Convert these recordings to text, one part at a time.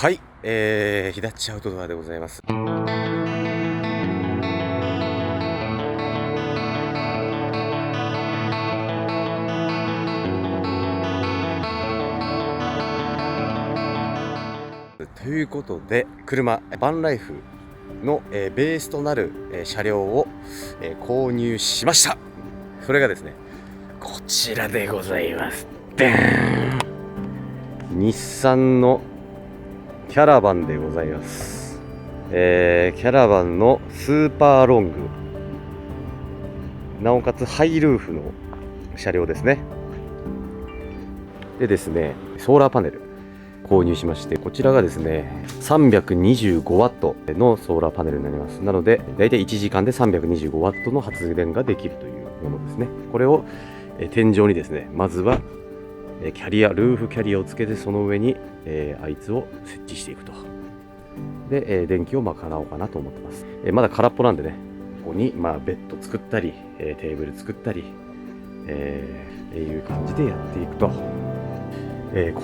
はい、日立アウトドアでございます。ということで、車バンライフの、ベースとなる、車両を、購入しました。それがですね、こちらでございます。日産のキャラバンでございます。キャラバンのスーパーロング、なおかつハイルーフの車両ですね。でですね、ソーラーパネル購入しまして、こちらがですね 325W のソーラーパネルになります。なのでだいたい1時間で 325W の発電ができるというものですね。これを天井にですね、まずはルーフキャリアをつけて、その上にあいつを設置していくと。で電気を賄おうかなと思ってます。まだ空っぽなんでね、ここにベッド作ったりテーブル作ったりいう感じでやっていくと。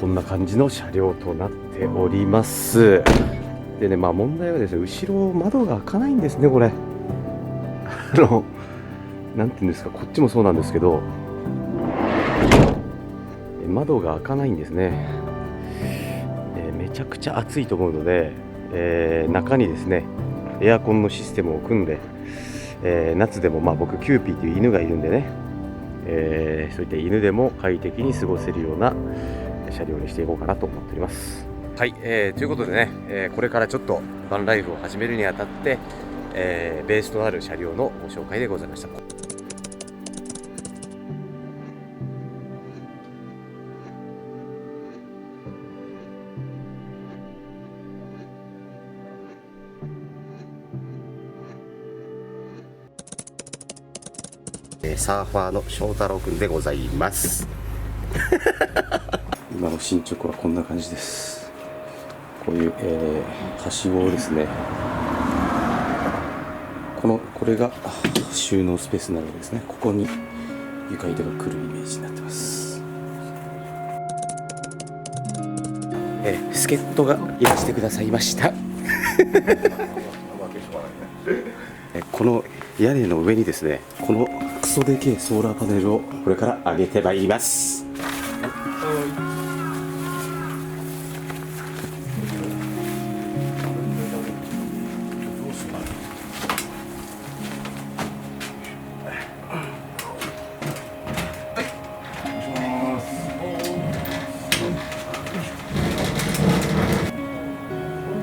こんな感じの車両となっております。でね、問題はですね、後ろ窓が開かないんですね、これ。なんていうんですか、こっちもそうなんですけど、窓が開かないんですね。めちゃくちゃ暑いと思うので、中にですね、エアコンのシステムを組んで、夏でも僕キューピーという犬がいるんでね、そういった犬でも快適に過ごせるような車両にしていこうかなと思っております。はい、ということでね、これからちょっとバンライフを始めるにあたって、ベースとなる車両のご紹介でございました。サーファーの翔太郎くんでございます。今の進捗はこんな感じです。こういう、はしごをですね、これが収納スペースになるわけですね。ここに床板が来るイメージになってます。助っ人がいらしてくださいました。この屋根の上にですね、このクソでけえソーラーパネルをこれから上げてまいります。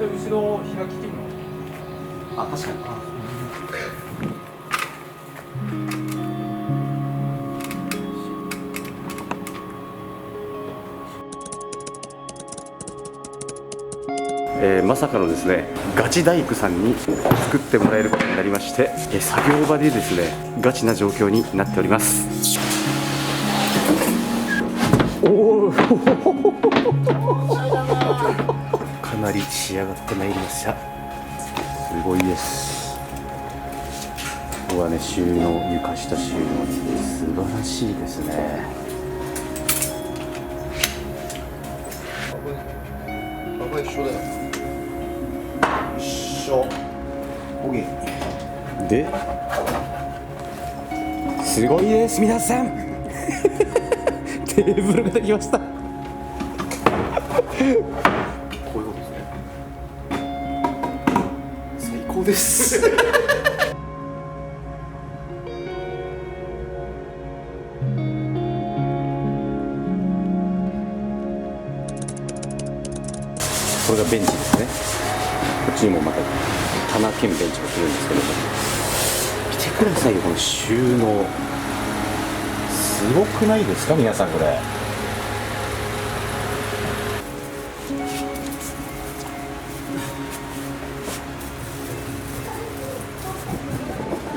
後ろ開き切るの？確かに。まさかのですね、ガチ大工さんに作ってもらえることになりまして、作業場でですね、ガチな状況になっております。おーかなり仕上がってまいりました。すごいです。ここはね、収納、床下収納素晴らしいですね。幅一緒だよ。一緒。ですごいです皆さん。テーブルができました。こういうことですね。最高です。これがベンチですね。こっちにもまた棚兼ベンチが来るんですけども、見てくださいよ、この収納。すごくないですか皆さん、これ。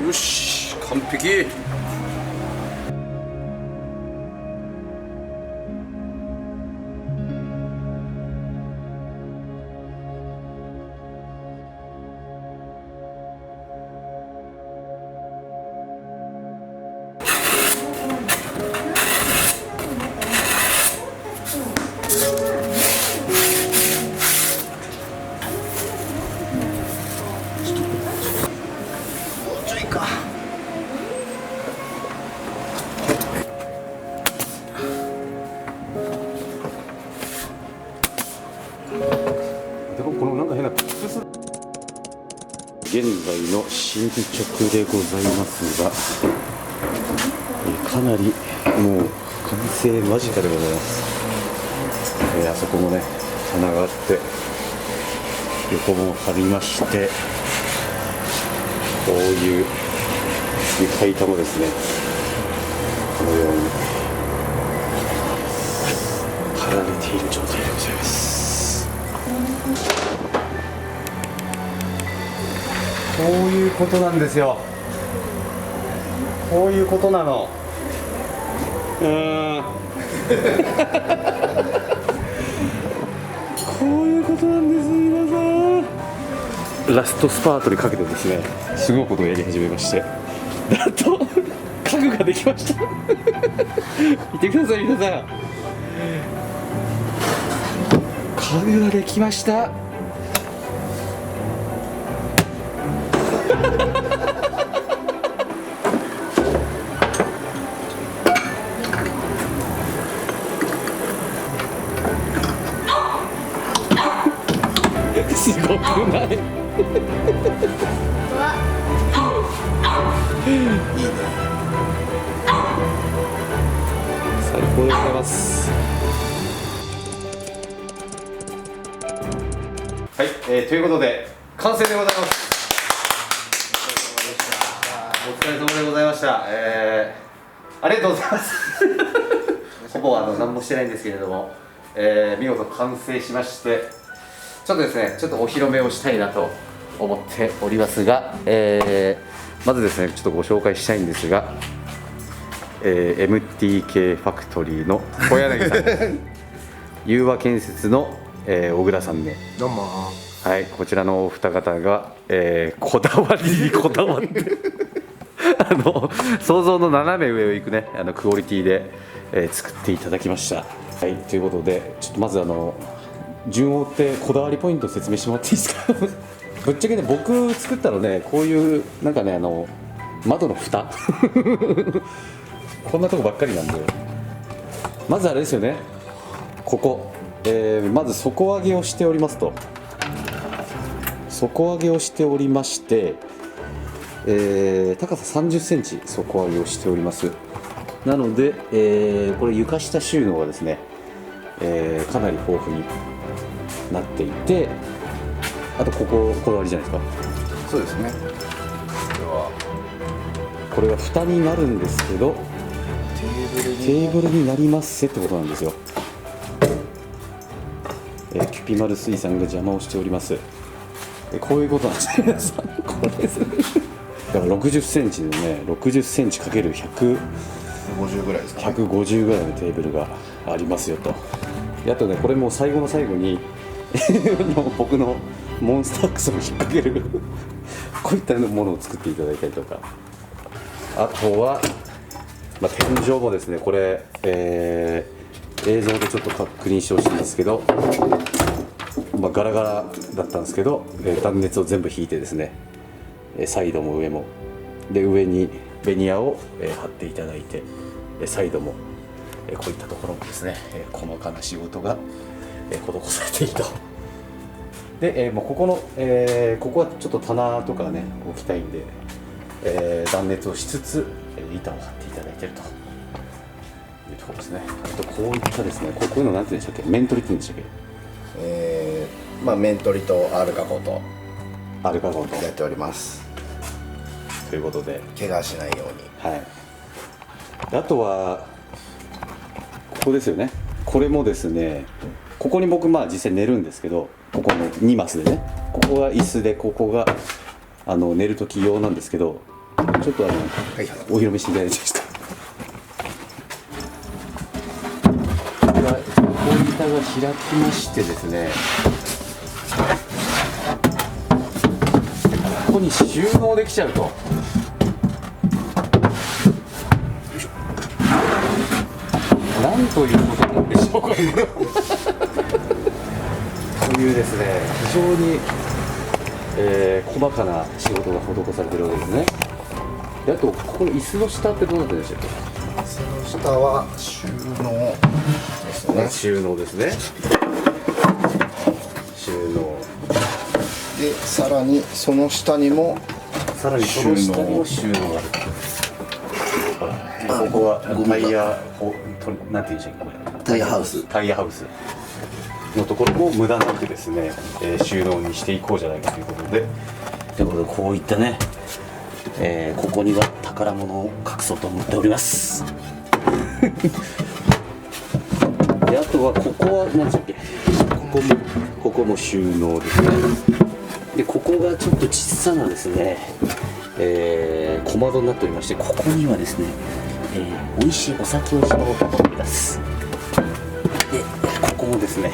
よし、完璧。でもこのなんか変な現在の進捗でございますが、かなりもう完成間近でございます。あそこもね棚があって横も張りまして、こういう床板もですねこのように張られている状態でございます。こういうことなんですよ。こういうことなの。こういうことなんです、皆さん。ラストスパートにかけてですね、すごいことをやり始めまして、なんと家具ができました。見てください、皆さん。家具ができました。すごくない？いいね。最高でございます。はい、ということで完成でございます。お疲れ様でございました。ありがとうございます。ほぼ何もしてないんですけれども、見事完成しまして。ちょっとですね、ちょっとお披露目をしたいなと思っておりますが、まずですね、ちょっとご紹介したいんですが、MTK ファクトリーの小柳さん、融和建設の、小倉さんね、どうも。はい、こちらのお二方が、こだわりにこだわって想像の斜め上をいくね、クオリティで、作っていただきました。はい、ということで、ちょっとまず順を追ってこだわりポイントを説明してもらっていいですか？ぶっちゃけね、僕作ったのね、こういうなんかね、窓の蓋こんなとこばっかりなんで、まずあれですよね、ここ、まず底上げをしておりますと、底上げをしておりまして、高さ30センチ底上げをしております。なので、これ床下収納がですね、かなり豊富になっていて、あとこだわりじゃないですか。そうですね。これは蓋になるんですけど、テーブルになりますってことなんですよ。キュピマル水産が邪魔をしております。こういうことなんですね、皆さん。これですね。だから60センチのね、60センチかける150ぐらいですか、ね。150ぐらいのテーブルがありますよと。あとね、これも最後の最後に僕のモンスタークスを引っ掛けるこういったものを作っていただいたりとか、あとは、天井もですね、これ、映像でちょっと確認してほしいんですけど、ガラガラだったんですけど、断熱を全部引いてですね、サイドも上もで、上にベニヤを貼っていただいて、サイドもこういったところもですね、細かな仕事が施されていると。で、もうここはちょっと棚とかね置きたいんで、断熱をしつつ板を張っていただいているというところですね。あとこういったですね、こういうのなんていうんでしたっけ、面取りっていうんでしたっけ。面取りとアルカゴとアルカゴとやっております。ということで、怪我しないように。はい。あとはここですよね。これもですね、ここに僕実際寝るんですけど、ここの2マスでね、ここが椅子で、ここが寝る時用なんですけど、ちょっとお披露目していただいていいですか。これは板が開きましてですね、ここに収納できちゃうと。なんということなんでしょうか。というですね、非常に、細かな仕事が施されているわけですね。で、あとここの椅子の下ってどうなってるんでしたっけ。椅子の下は収納ですね。収納ですね。でさらにその下にもさらにその下にも収納がある。ここはタイヤをなんていうんでしたっけ、これタイヤハウスのところも無駄なくですね、収納にしていこうじゃないかということで、ということでこういったね、ここには宝物を隠そうと思っておりますであとはここは何でしたっけ、ここも収納ですね。でここがちょっと小さなですね、小窓になっておりまして、ここにはですね、美味しいお酒をしまおうと思います。でここもですね、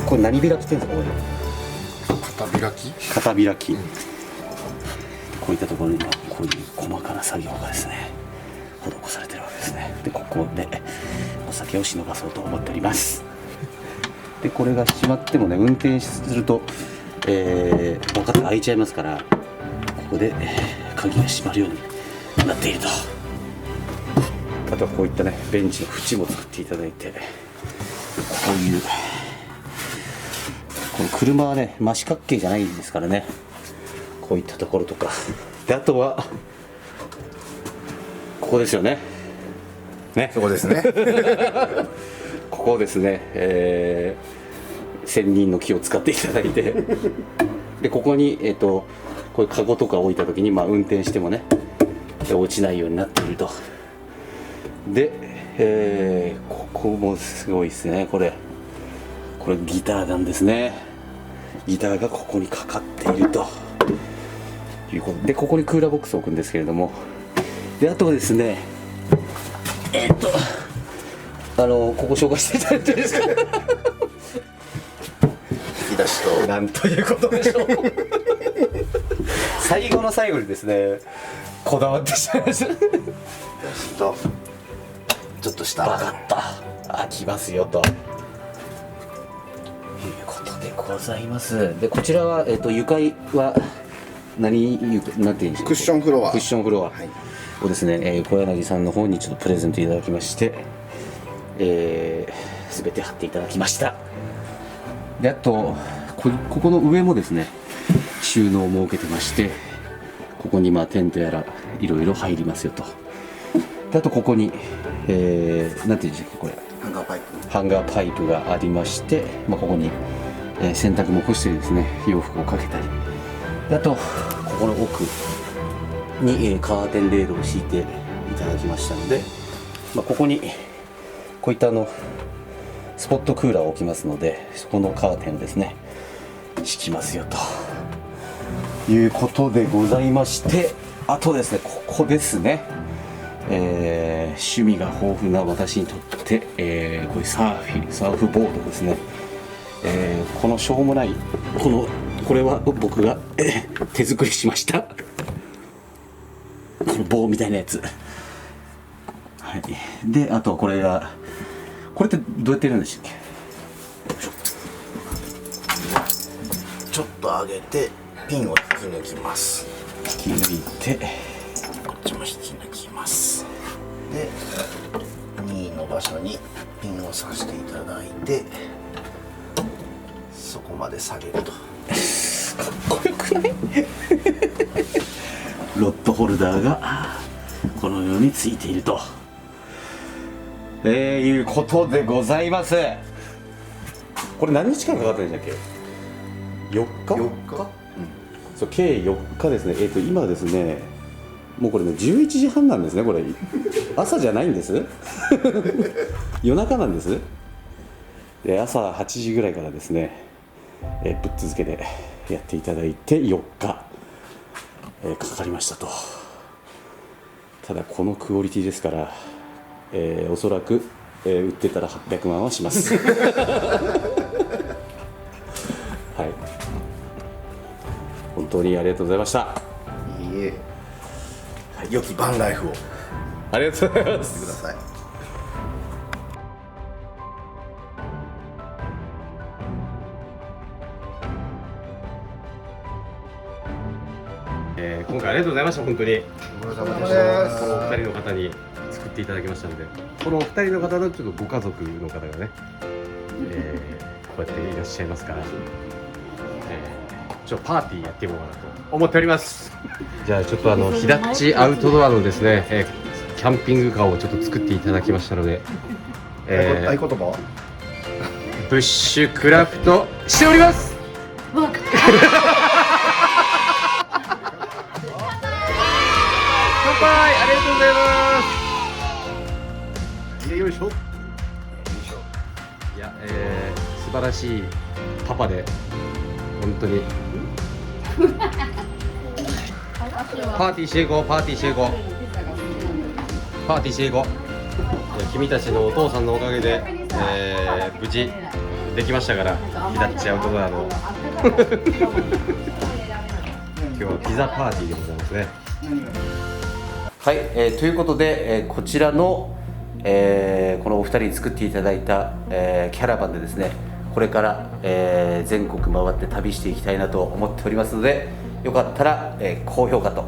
これ何開きっていうんですか、これ片開き。片開き、こういったところにはこういう細かな作業がですね施されてるわけですね。でここでお酒を忍ばそうと思っております。でこれが閉まってもね、運転すると、バカッと開いちゃいますから、ここで鍵が閉まるようになっていると。あとはこういったねベンチの縁も作っていただいて、こういうこの車はね真四角形じゃないですからね、こういったところとかで、あとはここですよね。そこですねここですね、千人の木を使っていただいてでここにこういうカゴとか置いた時に、運転してもね落ちないようになっていると。で、ここもすごいですね。これギターなんですね。ギターがここにかかっているということで、ここにクーラーボックスを置くんですけれども、であとはですね、ここ紹介していただいていいですか引き出しとなんということでしょう最後の最後にですねこだわってしまいましたとちょっとしたバカッと開きますよということでございます。でこちらは、床はなんていうんでしょう、クッションフロアクッションフロアはいをですね、小柳さんの方にちょっとプレゼントいただきまして、全て貼っていただきました。であとここの上もですね収納を設けてまして、ここにテントやらいろいろ入りますよと。であとここに、なんていうんでしたっけ、これハンガーパイプハンガーパイプがありまして、ここに、洗濯も干してですね洋服をかけたり、であとここの奥に、カーテンレールを敷いていただきましたので、ここにこういったスポットクーラーを置きますので、そこのカーテンをですね敷きますよということでございまして、あとですねここですね、趣味が豊富な私にとって、こういうサーフボードですね、このしょうもないこれは僕が、手作りしましたこの棒みたいなやつ、はい、であとこれってどうやってやるんでしたっけ。ちょっと上げてピンを引き抜きます。引き抜いてこっちも引き抜きます。で2の場所にピンを刺していただいて、そこまで下げると。かっこよくないロッドホルダーがこのようについていると、いうことでございます。これ何日間かかったんでしたっけ。4日4日、そう計4日ですね。今ですねもうこれね11時半なんですね。これ朝じゃないんです夜中なんです。で朝8時ぐらいからですね、ぶっ続けでやっていただいて4日、かかりましたと。ただこのクオリティですから、おそらく、売ってたら800万はしますはい、本当にありがとうございました。いいえ、良きバンライフをありがとうございまくす。ださい。今回ありがとうございました。本当にお疲れ様このお二人の方に作っていただきましたので、このお二人の方のちょっとご家族の方がね、こうやっていらっしゃいますから、パーティーやっていこうかなと思っております。じゃあちょっと日立アウトドアのですね、キャンピングカーをちょっと作っていただきましたので、合言葉はブッシュクラフトしております。乾杯、ありがとうございます。よいしょ。いや、素晴らしいパパで本当にパーティーしていこう、パーティーしていこう、パーティーしていこう。いや、君たちのお父さんのおかげで、無事できましたから、日立アウトドアの今日はピザパーティーでございますね。はい、ということで、こちらの、このお二人に作っていただいた、キャラバンでですね、これから、全国回って旅していきたいなと思っておりますので、よかったら、高評価と、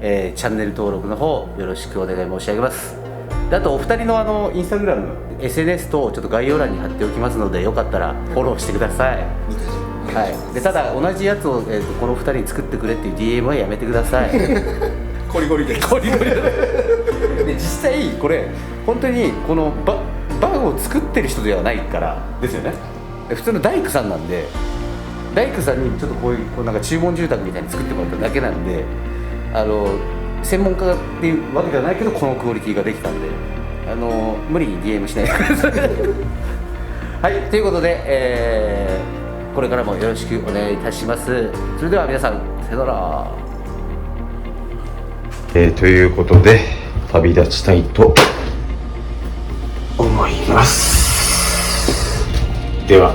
チャンネル登録の方よろしくお願い申し上げます。であとお二人のインスタグラム SNS とちょっと概要欄に貼っておきますので、よかったらフォローしてください。はい、でただ同じやつを、この二人に作ってくれっていう DM はやめてください。コリコリでゴリゴリで実際これ本当にこのバグを作ってる人ではないからですよね。で普通の大工さんなんで、大工さんにちょっとこういうなんか注文住宅みたいに作ってもらっただけなんで、専門家っていうわけではないけどこのクオリティができたんで、無理に DM しないでください。はい、ということで、これからもよろしくお願いいたします。それでは皆さんさよなら。ということで旅立ちたいと思います。では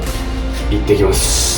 行ってきます。